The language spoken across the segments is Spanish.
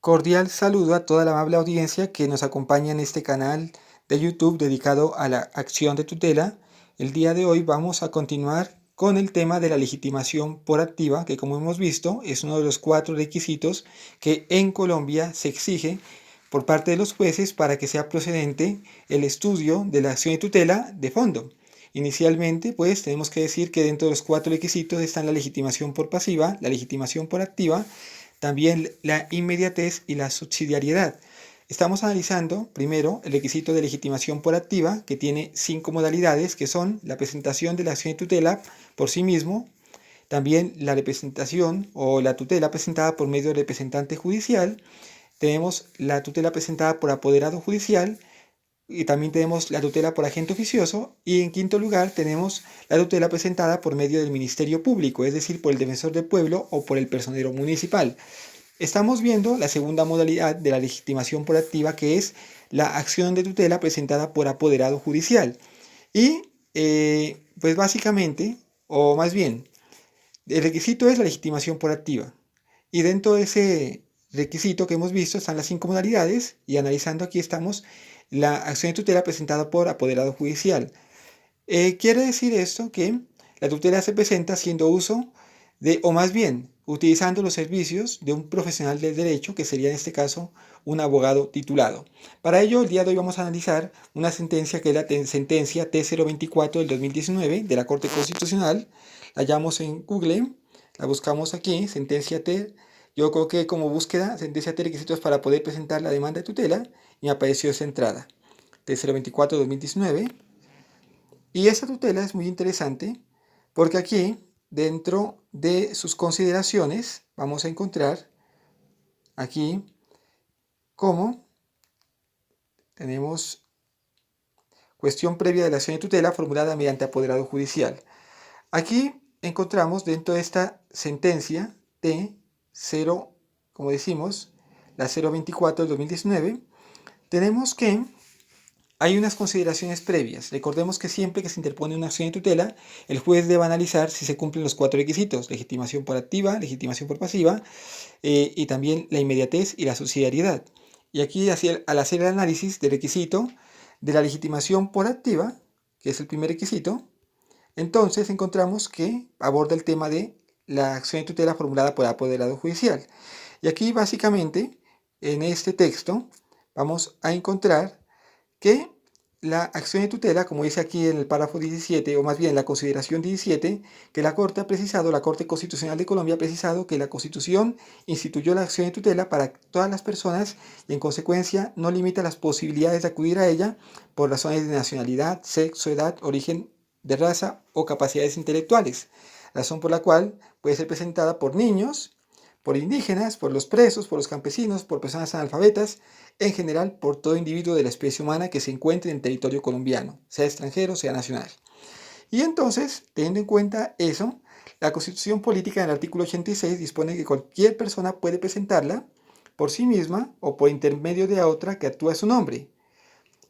Cordial saludo a toda la amable audiencia que nos acompaña en este canal de YouTube dedicado a la acción de tutela. El día de hoy vamos a continuar con el tema de la legitimación por activa, que como hemos visto es uno de los 4 requisitos que en Colombia se exige por parte de los jueces para que sea procedente el estudio de la acción de tutela de fondo. Inicialmente, pues tenemos que decir que dentro de los 4 requisitos están la legitimación por pasiva, la legitimación por activa, también la inmediatez y la subsidiariedad. Estamos analizando primero el requisito de legitimación por activa, que tiene 5 modalidades, que son la presentación de la acción de tutela por sí mismo, también la representación o la tutela presentada por medio del representante judicial, tenemos la tutela presentada por apoderado judicial, y también tenemos la tutela por agente oficioso, y en quinto lugar tenemos la tutela presentada por medio del Ministerio Público, es decir, por el defensor del pueblo o por el personero municipal. Estamos viendo la segunda modalidad de la legitimación por activa, que es la acción de tutela presentada por apoderado judicial. Y pues básicamente, o más bien, el requisito es la legitimación por activa. Y dentro de ese requisito que hemos visto están las 5 modalidades, y analizando aquí estamos la acción de tutela presentada por apoderado judicial. Quiere decir esto que la tutela se presenta haciendo uso de, o más bien, utilizando los servicios de un profesional del derecho, que sería en este caso un abogado titulado. Para ello, el día de hoy vamos a analizar una sentencia que es la sentencia T024 del 2019 de la Corte Constitucional. La hallamos en Google, la buscamos aquí, sentencia T. Yo coloqué como búsqueda sentencia T requisitos para poder presentar la demanda de tutela y me apareció esa entrada. T024 2019. Y esta tutela es muy interesante porque aquí, dentro de sus consideraciones, vamos a encontrar aquí cómo tenemos cuestión previa de la acción de tutela formulada mediante apoderado judicial. Aquí encontramos dentro de esta sentencia T0, como decimos, la 024 del 2019, tenemos que hay unas consideraciones previas. Recordemos que siempre que se interpone una acción de tutela, el juez debe analizar si se cumplen los 4 requisitos: legitimación por activa, legitimación por pasiva, y también la inmediatez y la subsidiariedad. Y aquí, al hacer el análisis del requisito de la legitimación por activa, que es el primer requisito, entonces encontramos que aborda el tema de la acción de tutela formulada por apoderado judicial. Y aquí básicamente, en este texto, vamos a encontrar que la acción de tutela, como dice aquí en el párrafo 17, o más bien la consideración 17, que la Corte Constitucional de Colombia ha precisado que la Constitución instituyó la acción de tutela para todas las personas y en consecuencia no limita las posibilidades de acudir a ella por razones de nacionalidad, sexo, edad, origen de raza o capacidades intelectuales, razón por la cual puede ser presentada por niños, por indígenas, por los presos, por los campesinos, por personas analfabetas, en general por todo individuo de la especie humana que se encuentre en territorio colombiano, sea extranjero, sea nacional. Y entonces, teniendo en cuenta eso, la Constitución Política en el artículo 86 dispone que cualquier persona puede presentarla por sí misma o por intermedio de otra que actúa a su nombre.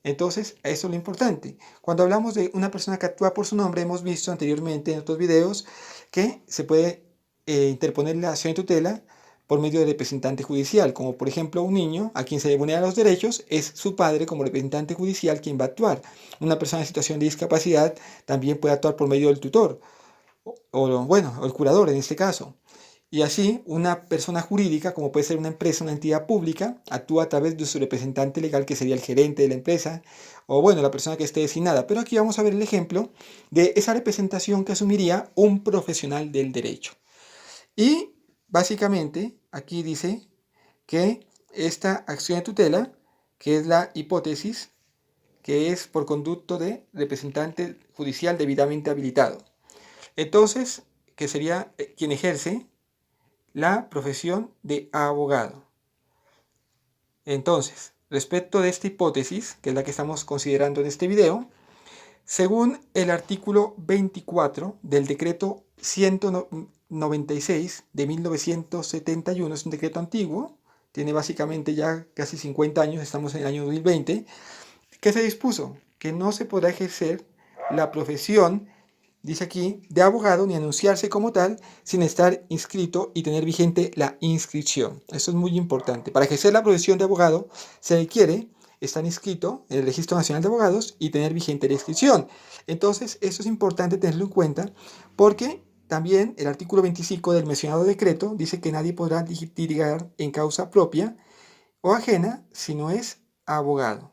Entonces, eso es lo importante. Cuando hablamos de una persona que actúa por su nombre, hemos visto anteriormente en otros videos que se puede interponer la acción de tutela por medio del representante judicial, como por ejemplo un niño a quien se le vulneran los derechos, es su padre como representante judicial quien va a actuar. Una persona en situación de discapacidad también puede actuar por medio del tutor, o el curador en este caso. Y así, una persona jurídica, como puede ser una empresa, una entidad pública, actúa a través de su representante legal, que sería el gerente de la empresa, o bueno, la persona que esté designada. Pero aquí vamos a ver el ejemplo de esa representación que asumiría un profesional del derecho. Y básicamente, aquí dice que esta acción de tutela, que es la hipótesis, que es por conducto de representante judicial debidamente habilitado. Entonces, que sería quien ejerce la profesión de abogado. Entonces, respecto de esta hipótesis, que es la que estamos considerando en este video, según el artículo 24 del decreto 196 de 1971, es un decreto antiguo, tiene básicamente ya casi 50 años, estamos en el año 2020, que se dispuso que no se podrá ejercer la profesión dice aquí, de abogado ni anunciarse como tal sin estar inscrito y tener vigente la inscripción. Esto es muy importante. Para ejercer la profesión de abogado se requiere estar inscrito en el Registro Nacional de Abogados y tener vigente la inscripción. Entonces, esto es importante tenerlo en cuenta porque también el artículo 25 del mencionado decreto dice que nadie podrá litigar en causa propia o ajena si no es abogado.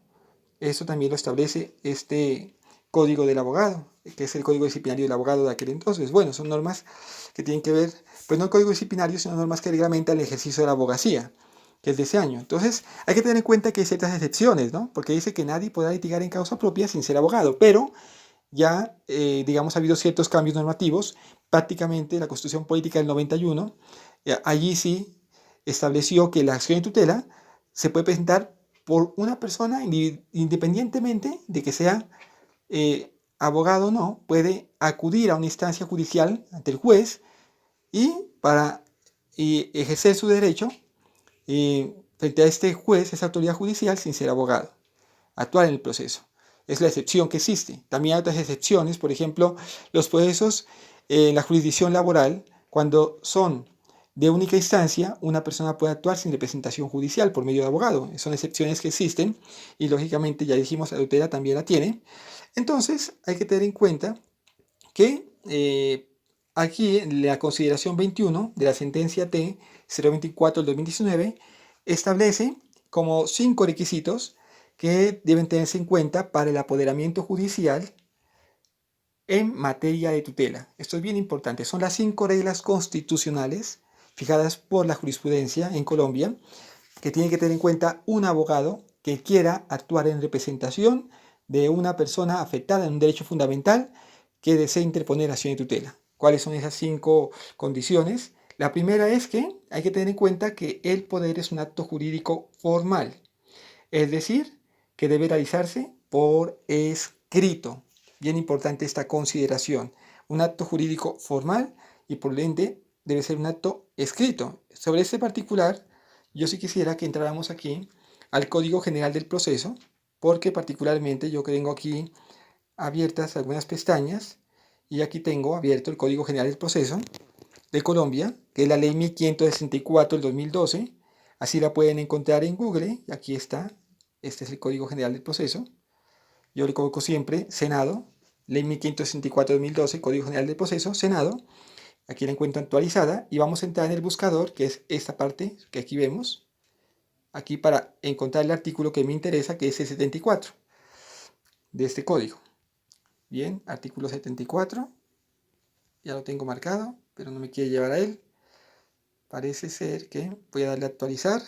Eso también lo establece este código del abogado, que es el código disciplinario del abogado de aquel entonces. Bueno, son normas que tienen que ver, pues no el código disciplinario, sino normas que reglamentan el ejercicio de la abogacía, que es de ese año. Entonces, hay que tener en cuenta que hay ciertas excepciones, ¿no? Porque dice que nadie podrá litigar en causa propia sin ser abogado, pero ya, digamos, ha habido ciertos cambios normativos. Prácticamente la Constitución Política del 91, allí sí estableció que la acción de tutela se puede presentar por una persona independientemente de que sea abogado o no, puede acudir a una instancia judicial ante el juez y para ejercer su derecho frente a este juez, esa autoridad judicial, sin ser abogado, actuar en el proceso. Es la excepción que existe. También hay otras excepciones, por ejemplo, los procesos en la jurisdicción laboral, cuando son de única instancia, una persona puede actuar sin representación judicial por medio de abogado. Son excepciones que existen y lógicamente ya dijimos, la tutela también la tiene. Entonces hay que tener en cuenta que aquí en la consideración 21 de la sentencia T 024 del 2019 establece como 5 requisitos que deben tenerse en cuenta para el apoderamiento judicial en materia de tutela. Esto es bien importante. Son las 5 reglas constitucionales fijadas por la jurisprudencia en Colombia que tiene que tener en cuenta un abogado que quiera actuar en representación de una persona afectada en un derecho fundamental que desee interponer acción de tutela. ¿Cuáles son esas 5 condiciones? La primera es que hay que tener en cuenta que el poder es un acto jurídico formal, es decir, que debe realizarse por escrito. Bien importante esta consideración. Un acto jurídico formal y por ende debe ser un acto escrito. Sobre este particular, yo sí quisiera que entráramos aquí al Código General del Proceso, porque particularmente yo tengo aquí abiertas algunas pestañas y aquí tengo abierto el Código General del Proceso de Colombia, que es la ley 1564 del 2012. Así la pueden encontrar en Google. Aquí está. Este es el Código General del Proceso. Yo le coloco siempre Senado, ley 1564 del 2012, Código General del Proceso, Senado. Aquí la encuentro actualizada y vamos a entrar en el buscador, que es esta parte que aquí vemos. Aquí para encontrar el artículo que me interesa, que es el 74 de este código. Bien, artículo 74. Ya lo tengo marcado, pero no me quiere llevar a él. Parece ser que voy a darle a actualizar.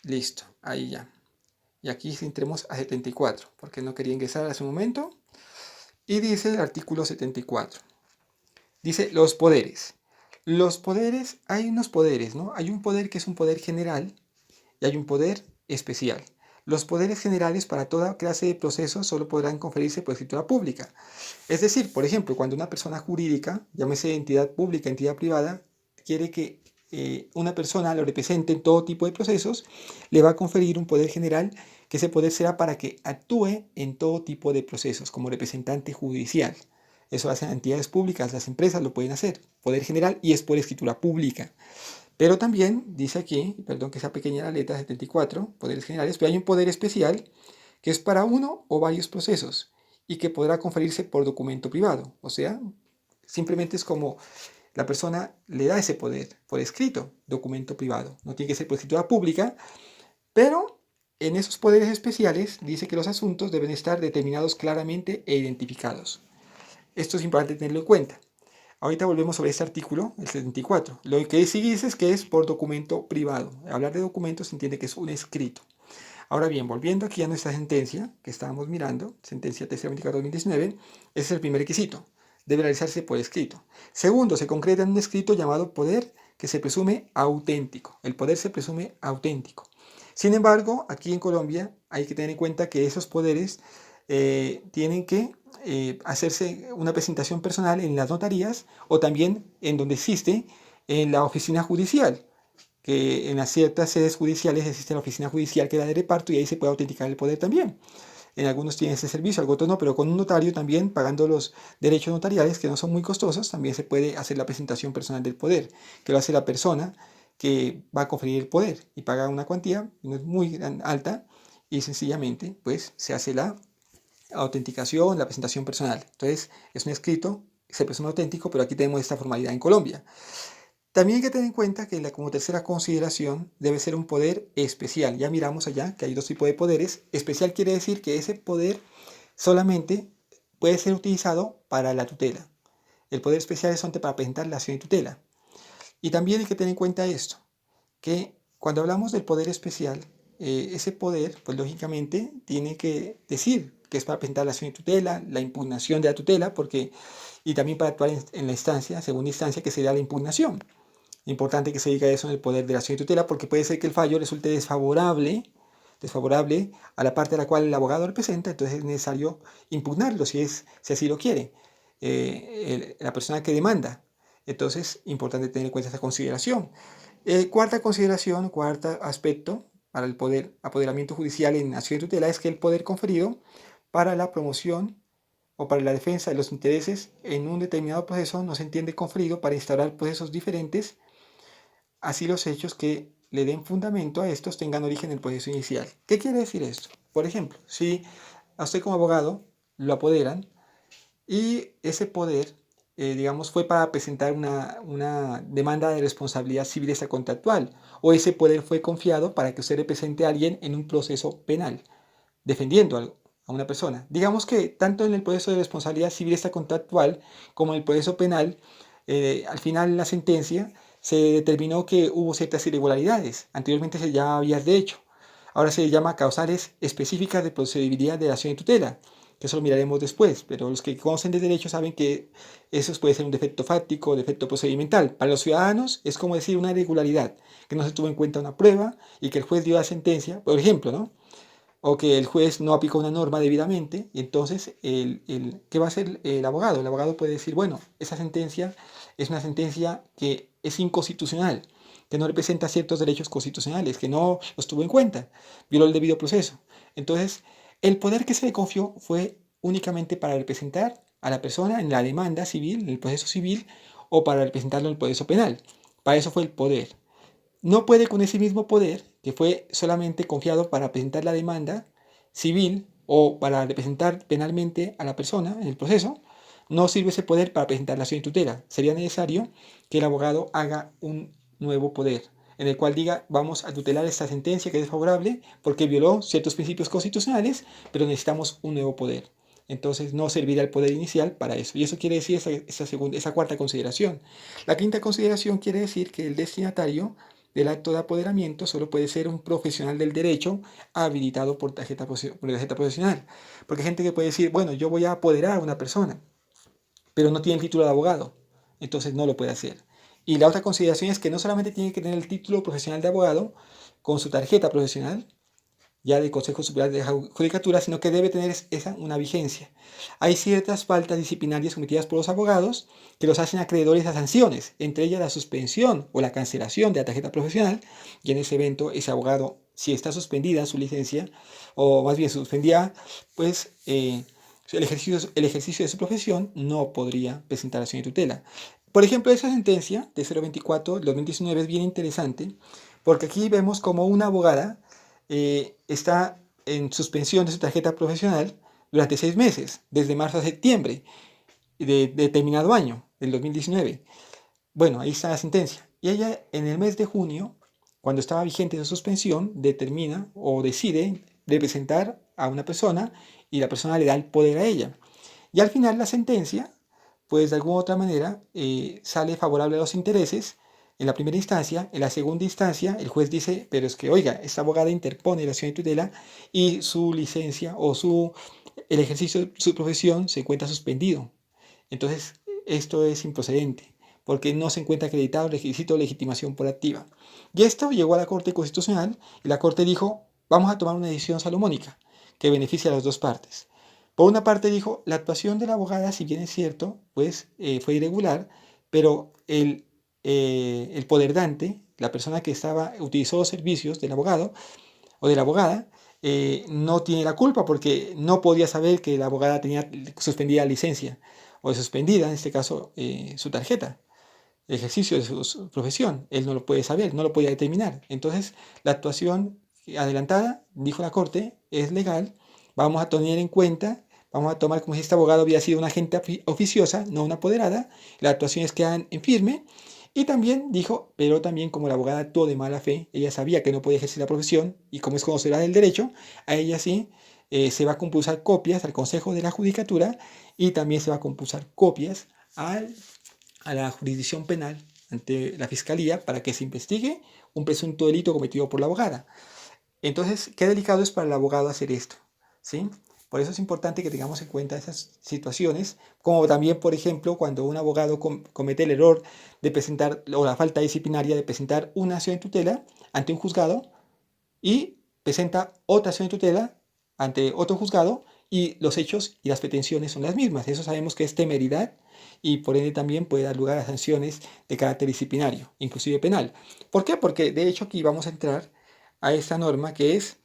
Listo, ahí ya. Y aquí entremos a 74, porque no quería ingresar a su momento. Y dice el artículo 74. Dice los poderes. Los poderes, hay unos poderes, ¿no? Hay un poder que es un poder general y hay un poder especial. Los poderes generales para toda clase de procesos solo podrán conferirse por escritura pública. Es decir, por ejemplo, cuando una persona jurídica, llámese entidad pública, entidad privada, quiere que una persona lo represente en todo tipo de procesos, le va a conferir un poder general, que ese poder será para que actúe en todo tipo de procesos como representante judicial. Eso hacen entidades públicas, las empresas lo pueden hacer, poder general, y es por escritura pública. Pero también dice aquí, perdón que sea pequeña la letra 74, poderes generales, pero hay un poder especial que es para uno o varios procesos y que podrá conferirse por documento privado. O sea, simplemente es como la persona le da ese poder por escrito, documento privado. No tiene que ser por escritura pública, pero en esos poderes especiales dice que los asuntos deben estar determinados claramente e identificados. Esto es importante tenerlo en cuenta. Ahorita volvemos sobre este artículo, el 74. Lo que sí dice es que es por documento privado. Hablar de documentos se entiende que es un escrito. Ahora bien, volviendo aquí a nuestra sentencia que estábamos mirando, sentencia 324-2019, ese es el primer requisito. Debe realizarse por escrito. Segundo, se concreta en un escrito llamado poder que se presume auténtico. El poder se presume auténtico. Sin embargo, aquí en Colombia hay que tener en cuenta que esos poderes tienen que hacerse una presentación personal en las notarías o también en donde existe en la oficina judicial, que en las ciertas sedes judiciales existe la oficina judicial que da de reparto y ahí se puede autenticar el poder también. En algunos tienen ese servicio, algunos otros no, pero con un notario también, pagando los derechos notariales, que no son muy costosos, también se puede hacer la presentación personal del poder, que lo hace la persona que va a conferir el poder y paga una cuantía, no es muy alta, y sencillamente pues se hace la autenticación, la presentación personal. Entonces es un escrito, se presume auténtico, pero aquí tenemos esta formalidad en Colombia. También hay que tener en cuenta que como tercera consideración debe ser un poder especial. Ya miramos allá que hay dos tipos de poderes. Especial quiere decir que ese poder solamente puede ser utilizado para la tutela. El poder especial es solamente para presentar la acción de tutela. Y también hay que tener en cuenta esto, que cuando hablamos del poder especial, ese poder, pues lógicamente, tiene que decir que es para presentar la acción de tutela, la impugnación de la tutela, y también para actuar en la instancia, segunda instancia, que sería la impugnación. Importante que se diga eso en el poder de la acción de tutela, porque puede ser que el fallo resulte desfavorable a la parte a la cual el abogado representa, entonces es necesario impugnarlo si así lo quiere la persona que demanda. Entonces, importante tener en cuenta esta consideración. Cuarta consideración, cuarto aspecto para el poder apoderamiento judicial en acción de tutela es que el poder conferido para la promoción o para la defensa de los intereses en un determinado proceso no se entiende conferido para instaurar procesos diferentes, así los hechos que le den fundamento a estos tengan origen en el proceso inicial. ¿Qué quiere decir esto? Por ejemplo, si a usted como abogado lo apoderan y ese poder, digamos, fue para presentar una demanda de responsabilidad civil extracontractual, o ese poder fue confiado para que usted represente a alguien en un proceso penal, defendiendo a una persona. Digamos que tanto en el proceso de responsabilidad civil extracontractual como en el proceso penal, al final en la sentencia se determinó que hubo ciertas irregularidades. Anteriormente se llamaba vías de hecho. Ahora se llama causales específicas de procedibilidad de la acción de tutela, que eso lo miraremos después, pero los que conocen de derecho saben que eso puede ser un defecto fáctico, defecto procedimental. Para los ciudadanos es como decir una irregularidad, que no se tuvo en cuenta una prueba y que el juez dio la sentencia, por ejemplo, ¿no? O que el juez no aplicó una norma debidamente, y entonces, ¿qué va a hacer el abogado? El abogado puede decir, bueno, esa sentencia es una sentencia que es inconstitucional, que no representa ciertos derechos constitucionales, que no los tuvo en cuenta, violó el debido proceso. Entonces, el poder que se le confió fue únicamente para representar a la persona en la demanda civil, en el proceso civil, o para representarlo en el proceso penal. Para eso fue el poder. No puede con ese mismo poder, que fue solamente confiado para presentar la demanda civil o para representar penalmente a la persona en el proceso, no sirve ese poder para presentar la acción de tutela. Sería necesario que el abogado haga un nuevo poder, en el cual diga, vamos a tutelar esta sentencia que es desfavorable porque violó ciertos principios constitucionales, pero necesitamos un nuevo poder. Entonces no servirá el poder inicial para eso. Y eso quiere decir esa cuarta consideración. La quinta consideración quiere decir que el destinatario del acto de apoderamiento solo puede ser un profesional del derecho habilitado por tarjeta profesional. Porque hay gente que puede decir, bueno, yo voy a apoderar a una persona, pero no tiene el título de abogado, entonces no lo puede hacer. Y la otra consideración es que no solamente tiene que tener el título profesional de abogado con su tarjeta profesional, ya del Consejo Superior de Judicatura, sino que debe tener una vigencia. Hay ciertas faltas disciplinarias cometidas por los abogados que los hacen acreedores a sanciones, entre ellas la suspensión o la cancelación de la tarjeta profesional, y en ese evento ese abogado, si está suspendida su licencia, o más bien suspendida, pues el ejercicio de su profesión no podría presentar acción de tutela. Por ejemplo, esa sentencia de 024 del 2019 es bien interesante, porque aquí vemos como una abogada está en suspensión de su tarjeta profesional durante 6 meses, desde marzo a septiembre de determinado año, del 2019. Bueno, ahí está la sentencia. Y ella en el mes de junio, cuando estaba vigente su suspensión, determina o decide representar a una persona y la persona le da el poder a ella. Y al final la sentencia, pues de alguna u otra manera, sale favorable a los intereses en la primera instancia. En la segunda instancia, el juez dice, pero es que, oiga, esta abogada interpone la acción de tutela y su licencia o el ejercicio de su profesión se encuentra suspendido. Entonces, esto es improcedente, porque no se encuentra acreditado el requisito de legitimación por activa. Y esto llegó a la Corte Constitucional y la Corte dijo, vamos a tomar una decisión salomónica que beneficie a las dos partes. Por una parte dijo, la actuación de la abogada, si bien es cierto, pues fue irregular, pero el poderdante, la persona que utilizó los servicios del abogado o de la abogada, no tiene la culpa porque no podía saber que la abogada tenía suspendida la licencia o suspendida, en este caso, su tarjeta, el ejercicio de su profesión. Él no lo puede saber, no lo podía determinar. Entonces, la actuación adelantada, dijo la Corte, es legal. Vamos a tener en cuenta, vamos a tomar como si este abogado había sido una agente oficiosa, no una apoderada. Las actuaciones quedan en firme. Y también dijo, pero también como la abogada actuó de mala fe, ella sabía que no podía ejercer la profesión y como es conocedora del derecho, a ella sí se va a compulsar copias al Consejo de la Judicatura y también se va a compulsar copias a la jurisdicción penal ante la Fiscalía para que se investigue un presunto delito cometido por la abogada. Entonces, qué delicado es para el abogado hacer esto, ¿sí? Por eso es importante que tengamos en cuenta esas situaciones, como también, por ejemplo, cuando un abogado comete el error de presentar, o la falta disciplinaria de presentar una acción de tutela ante un juzgado y presenta otra acción de tutela ante otro juzgado y los hechos y las pretensiones son las mismas. Eso sabemos que es temeridad y por ende también puede dar lugar a sanciones de carácter disciplinario, inclusive penal. ¿Por qué? Porque de hecho aquí vamos a entrar a esta norma que es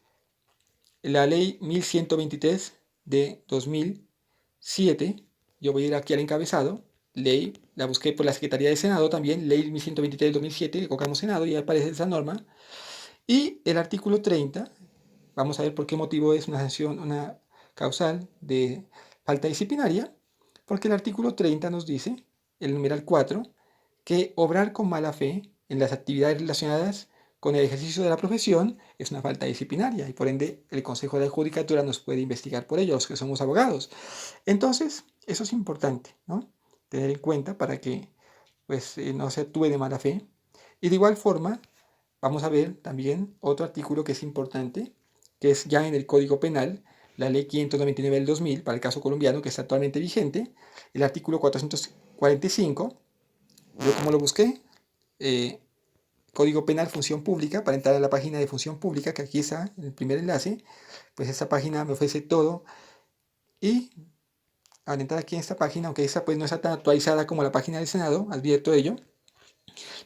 la ley 1123 de 2007. Yo voy a ir aquí al encabezado, ley, la busqué por la Secretaría de Senado también, ley 1123 de 2007, colocamos Senado y aparece esa norma. Y el artículo 30, vamos a ver por qué motivo es una sanción, una causal de falta disciplinaria, porque el artículo 30 nos dice, el numeral 4, que obrar con mala fe en las actividades relacionadas con el ejercicio de la profesión es una falta disciplinaria y por ende el Consejo de la Judicatura nos puede investigar por ello, los que somos abogados. Entonces, eso es importante, ¿no? Tener en cuenta para que pues, no se actúe de mala fe. Y de igual forma, vamos a ver también otro artículo que es importante, que es ya en el Código Penal, la Ley 599 del 2000, para el caso colombiano, que está actualmente vigente, el artículo 445. Yo como lo busqué, eh, Código Penal, Función Pública, para entrar a la página de Función Pública, que aquí está en el primer enlace, pues esta página me ofrece todo. Y al entrar aquí en esta página, aunque esta pues no está tan actualizada como la página del Senado, advierto ello,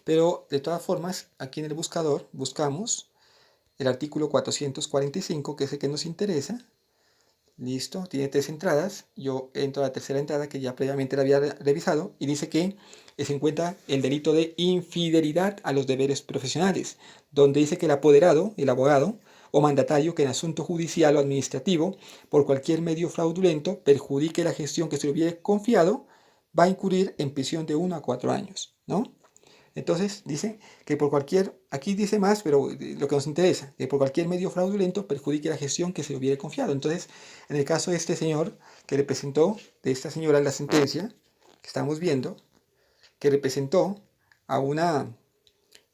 pero de todas formas, aquí en el buscador buscamos el artículo 445, que es el que nos interesa. Listo, tiene 3 entradas. Yo entro a la tercera entrada que ya previamente la había revisado y dice que se encuentra el delito de infidelidad a los deberes profesionales, donde dice que el apoderado, el abogado o mandatario que en asunto judicial o administrativo, por cualquier medio fraudulento, perjudique la gestión que se le hubiere confiado, va a incurrir en prisión de 1 a 4 años, ¿no? Entonces dice que por cualquier, aquí dice más, pero lo que nos interesa, que por cualquier medio fraudulento perjudique la gestión que se le hubiera confiado. Entonces, en el caso de este señor que representó, de esta señora la sentencia que estamos viendo, que representó a una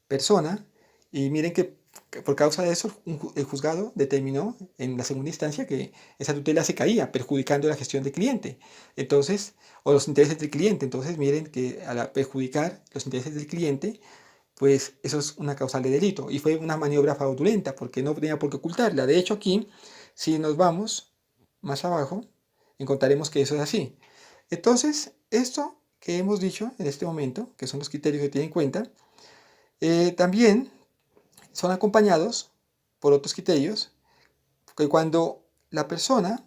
persona, y miren que por causa de eso el juzgado determinó en la segunda instancia que esa tutela se caía, perjudicando la gestión del cliente. Entonces, o los intereses del cliente. Entonces, miren que al perjudicar los intereses del cliente, pues eso es una causal de delito. Y fue una maniobra fraudulenta, porque no tenía por qué ocultarla. De hecho, aquí, si nos vamos más abajo, encontraremos que eso es así. Entonces, esto que hemos dicho en este momento, que son los criterios que tienen en cuenta, también son acompañados por otros criterios, que cuando la persona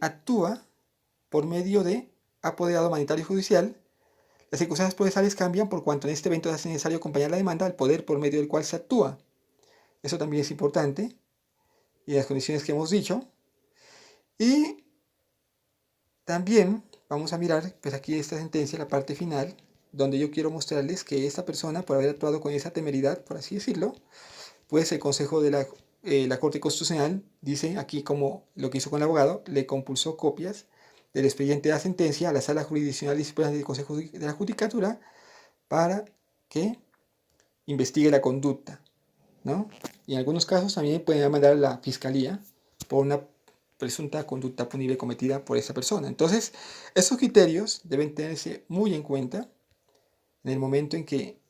actúa por medio de apoderado humanitario judicial, las circunstancias procesales cambian por cuanto en este evento es necesario acompañar la demanda al poder por medio del cual se actúa. Eso también es importante, y las condiciones que hemos dicho. Y también vamos a mirar, pues aquí esta sentencia, la parte final, donde yo quiero mostrarles que esta persona, por haber actuado con esa temeridad, por así decirlo, pues el Consejo de la Corte Constitucional dice aquí como lo que hizo con el abogado, le compulsó copias del expediente de la sentencia a la Sala Jurisdiccional Disciplinaria del Consejo de la Judicatura para que investigue la conducta, ¿no? Y en algunos casos también pueden mandar a la Fiscalía por una presunta conducta punible cometida por esa persona. Entonces, esos criterios deben tenerse muy en cuenta en el momento en que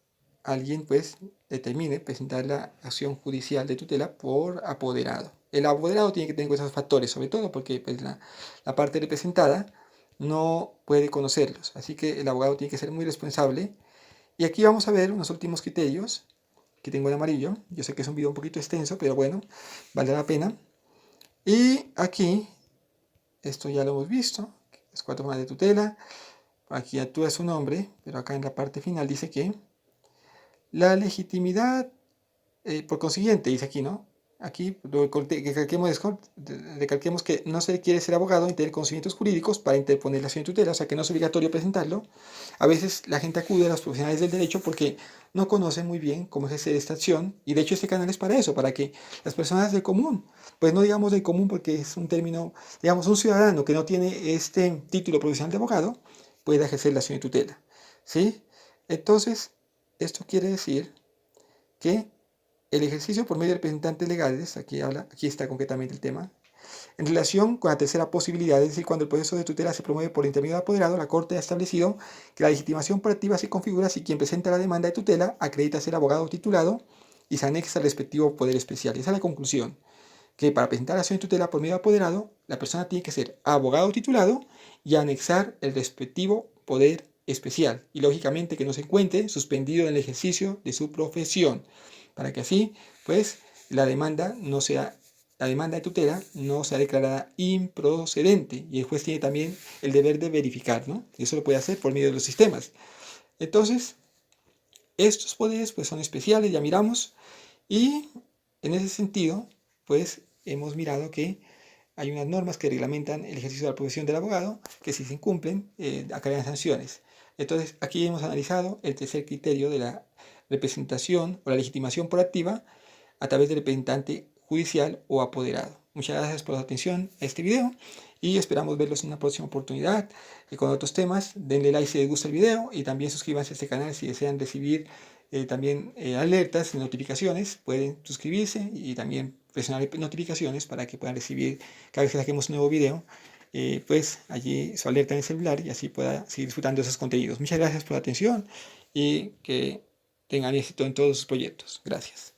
alguien pues determine presentar la acción judicial de tutela por apoderado. El apoderado tiene que tener esos factores, sobre todo porque pues, la parte representada no puede conocerlos. Así que el abogado tiene que ser muy responsable. Y aquí vamos a ver unos últimos criterios Aquí tengo en amarillo. Yo sé que es un video un poquito extenso, pero bueno, vale la pena. Y aquí, esto ya lo hemos visto, las 4 formas de tutela. Aquí actúa su nombre, pero acá en la parte final dice que la legitimidad, por consiguiente, dice aquí, ¿no? Aquí recalquemos que no se requiere ser abogado ni tener conocimientos jurídicos para interponer la acción de tutela, o sea que no es obligatorio presentarlo. A veces la gente acude a los profesionales del derecho porque no conocen muy bien cómo ejercer esta acción, y de hecho este canal es para eso, para que las personas del común, pues no digamos del común porque es un término, digamos un ciudadano que no tiene este título profesional de abogado, pueda ejercer la acción de tutela, ¿sí? Entonces, esto quiere decir que el ejercicio por medio de representantes legales, aquí está concretamente el tema, en relación con la tercera posibilidad, es decir, cuando el proceso de tutela se promueve por intermedio de apoderado, la Corte ha establecido que la legitimación proactiva se configura si quien presenta la demanda de tutela acredita ser abogado titulado y se anexa al respectivo poder especial. Esa es la conclusión, que para presentar la acción de tutela por medio de apoderado, la persona tiene que ser abogado titulado y anexar el respectivo poder especial, y lógicamente que no se encuentre suspendido en el ejercicio de su profesión, para que así, pues, la demanda de tutela no sea declarada improcedente, y el juez tiene también el deber de verificar, ¿no? Eso lo puede hacer por medio de los sistemas. Entonces, estos poderes pues son especiales, ya miramos, y en ese sentido, pues hemos mirado que hay unas normas que reglamentan el ejercicio de la profesión del abogado, que si se incumplen, acarrean sanciones. Entonces, aquí hemos analizado el tercer criterio de la representación o la legitimación proactiva a través del representante judicial o apoderado. Muchas gracias por la atención a este video y esperamos verlos en una próxima oportunidad con otros temas. Denle like si les gusta el video y también suscríbanse a este canal si desean recibir también alertas y notificaciones. Pueden suscribirse y también presionar notificaciones para que puedan recibir cada vez que saquemos un nuevo video, pues allí su alerta en el celular y así pueda seguir disfrutando de esos contenidos. Muchas gracias por la atención y que tengan éxito en todos sus proyectos. Gracias.